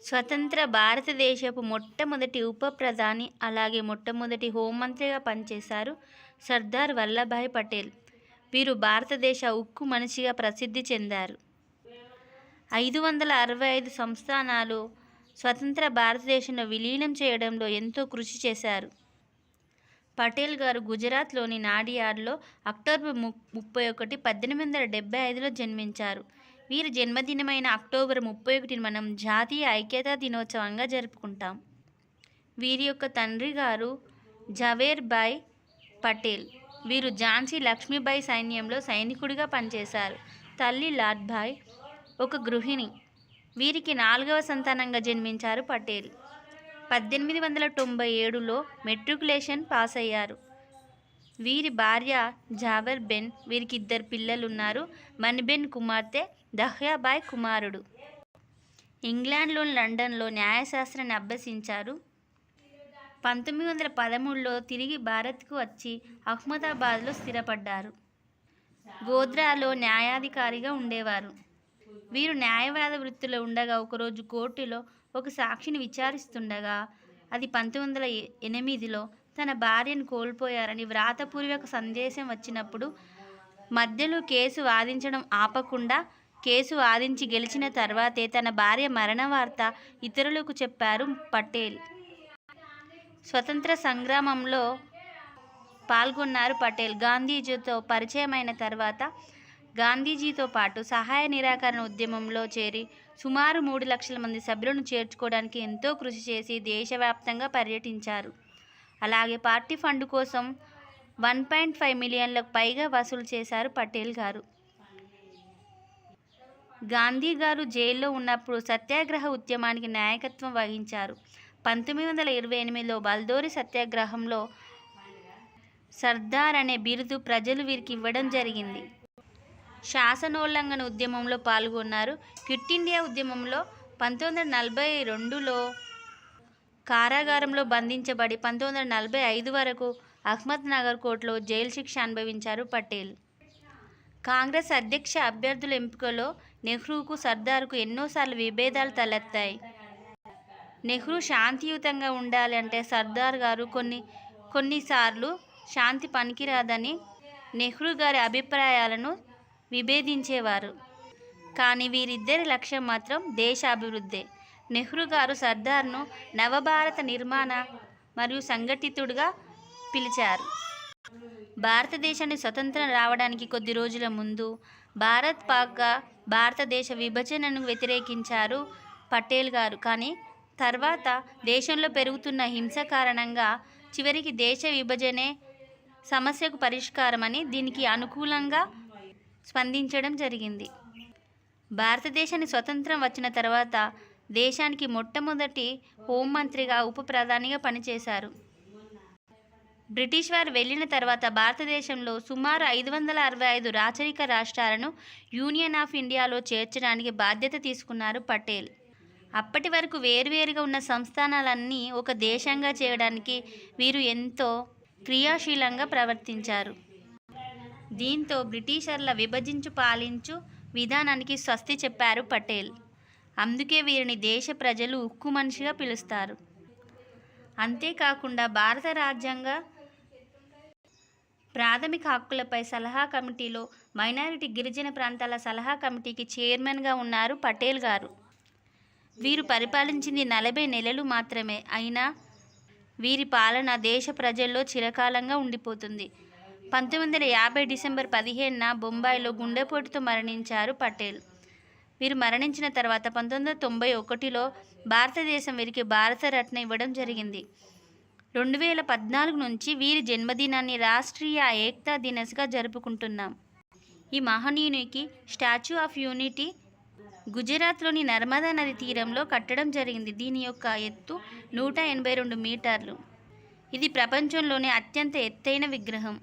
స్వతంత్ర భారతదేశపు మొట్టమొదటి ఉప ప్రధాని, అలాగే మొట్టమొదటి హోంమంత్రిగా పనిచేశారు సర్దార్ వల్లభాయ్ పటేల్. వీరు భారతదేశ ఉక్కు మనిషిగా ప్రసిద్ధి చెందారు. 565 సంస్థానాలు స్వతంత్ర భారతదేశంలో విలీనం చేయడంలో ఎంతో కృషి చేశారు. పటేల్ గారు గుజరాత్లోని నాడియాడ్లో అక్టోబర్ 31, 1875లో జన్మించారు. వీరి జన్మదినమైన అక్టోబర్ 31ని మనం జాతీయ ఐక్యతా దినోత్సవంగా జరుపుకుంటాం. వీరి యొక్క తండ్రి గారు జవేర్ భాయ్ పటేల్. వీరు ఝాన్సీ లక్ష్మీబాయి సైన్యంలో సైనికుడిగా పనిచేశారు. తల్లి లాడ్భాయ్ ఒక గృహిణి. వీరికి 4వ సంతానంగా జన్మించారు పటేల్. 1897లో మెట్రికులేషన్ పాస్ అయ్యారు. వీరి భార్య జావర్ బెన్. వీరికి 2 పిల్లలున్నారు. మణిబెన్ కుమార్తె, దహ్యాబాయ్ కుమారుడు. ఇంగ్లాండ్లోని లండన్లో న్యాయశాస్త్రాన్ని అభ్యసించారు. 1913లో తిరిగి భారత్కు వచ్చి అహ్మదాబాద్లో స్థిరపడ్డారు. గోధ్రాలో న్యాయాధికారిగా ఉండేవారు. వీరు న్యాయవాద వృత్తిలో ఉండగా ఒకరోజు కోర్టులో ఒక సాక్షిని విచారిస్తుండగా అది 1908లో తన భార్యను కోల్పోయారని వ్రాతపూర్వక సందేశం వచ్చినప్పుడు మధ్యలో కేసు వాదించడం ఆపకుండా కేసు వాదించి గెలిచిన తర్వాతే తన భార్య మరణ వార్త ఇతరులకు చెప్పారు పటేల్. స్వతంత్ర సంగ్రామంలో పాల్గొన్నారు పటేల్. గాంధీజీతో పరిచయమైన తర్వాత గాంధీజీతో పాటు సహాయ నిరాకరణ ఉద్యమంలో చేరి సుమారు 3 లక్షల మంది సభ్యులను చేర్చుకోవడానికి ఎంతో కృషి చేసి దేశవ్యాప్తంగా పర్యటించారు. అలాగే పార్టీ ఫండ్ కోసం 1.5 మిలియన్లకు పైగా వసూలు చేశారు పటేల్ గారు. గాంధీ గారు జైల్లో ఉన్నప్పుడు సత్యాగ్రహ ఉద్యమానికి నాయకత్వం వహించారు. 1928లో బల్దోరి సత్యాగ్రహంలో సర్దార్ అనే బిరుదు ప్రజలు వీరికి ఇవ్వడం జరిగింది. శాసనోల్లంఘన ఉద్యమంలో పాల్గొన్నారు. క్విట్ ఇండియా ఉద్యమంలో 1942లో కారాగారంలో బంధించబడి 1945 వరకు అహ్మద్నగర్ కోర్టులో జైలు శిక్ష అనుభవించారు పటేల్. కాంగ్రెస్ అధ్యక్ష అభ్యర్థుల ఎంపికలో నెహ్రూకు, సర్దార్కు ఎన్నోసార్లు విభేదాలు తలెత్తాయి. నెహ్రూ శాంతియుతంగా ఉండాలి అంటే సర్దార్ గారు కొన్నిసార్లు శాంతి పనికిరాదని నెహ్రూ గారి అభిప్రాయాలను విభేదించేవారు. కానీ వీరిద్దరి లక్ష్యం మాత్రం దేశ అభివృద్ధే. నెహ్రూ గారు సర్దార్ను నవభారత నిర్మాణ మరియు సంఘటితుడిగా పిలిచారు. భారతదేశాన్ని స్వతంత్రం రావడానికి కొద్ది రోజుల ముందు భారత్-పాక్ భారతదేశ విభజనను వ్యతిరేకించారు పటేల్ గారు. కానీ తర్వాత దేశంలో పెరుగుతున్న హింస కారణంగా చివరికి దేశ విభజనే సమస్యకు పరిష్కారమని దీనికి అనుకూలంగా స్పందించడం జరిగింది. భారతదేశానికి స్వతంత్రం వచ్చిన తర్వాత దేశానికి మొట్టమొదటి హోంమంత్రిగా, ఉప ప్రధానిగా పనిచేశారు. బ్రిటిష్ వారు వెళ్ళిన తర్వాత భారతదేశంలో సుమారు 565 రాచరిక రాష్ట్రాలను యూనియన్ ఆఫ్ ఇండియాలో చేర్చడానికి బాధ్యత తీసుకున్నారు పటేల్. అప్పటి వరకు వేరువేరుగా ఉన్న సంస్థానాలన్నీ ఒక దేశంగా చేయడానికి వీరు ఎంతో క్రియాశీలంగా ప్రవర్తించారు. దీంతో బ్రిటిషర్ల విభజించు పాలించు విధానానికి స్వస్తి చెప్పారు పటేల్. అందుకే వీరిని దేశ ప్రజలు ఉక్కు మనిషిగా పిలుస్తారు. అంతేకాకుండా భారత రాజ్యాంగ ప్రాథమిక హక్కులపై సలహా కమిటీలో మైనారిటీ గిరిజన ప్రాంతాల సలహా కమిటీకి చైర్మన్గా ఉన్నారు పటేల్ గారు. వీరు పరిపాలించింది 40 నెలలు మాత్రమే. అయినా వీరి పాలన దేశ ప్రజల్లో చిరకాలంగా ఉండిపోతుంది. 1950 డిసెంబర్ 15న బొంబాయిలో గుండెపోటుతో మరణించారు పటేల్. వీరు మరణించిన తర్వాత 1991లో భారతదేశం వీరికి భారతరత్న ఇవ్వడం జరిగింది. 2014 నుంచి వీరి జన్మదినాన్ని రాష్ట్రీయ ఏక్తా దినస్గా జరుపుకుంటున్నాం. ఈ మహనీయునికి స్టాచ్యూ ఆఫ్ యూనిటీ గుజరాత్లోని నర్మదా నది తీరంలో కట్టడం జరిగింది. దీని యొక్క ఎత్తు 182 మీటర్లు. ఇది ప్రపంచంలోనే అత్యంత ఎత్తైన విగ్రహం.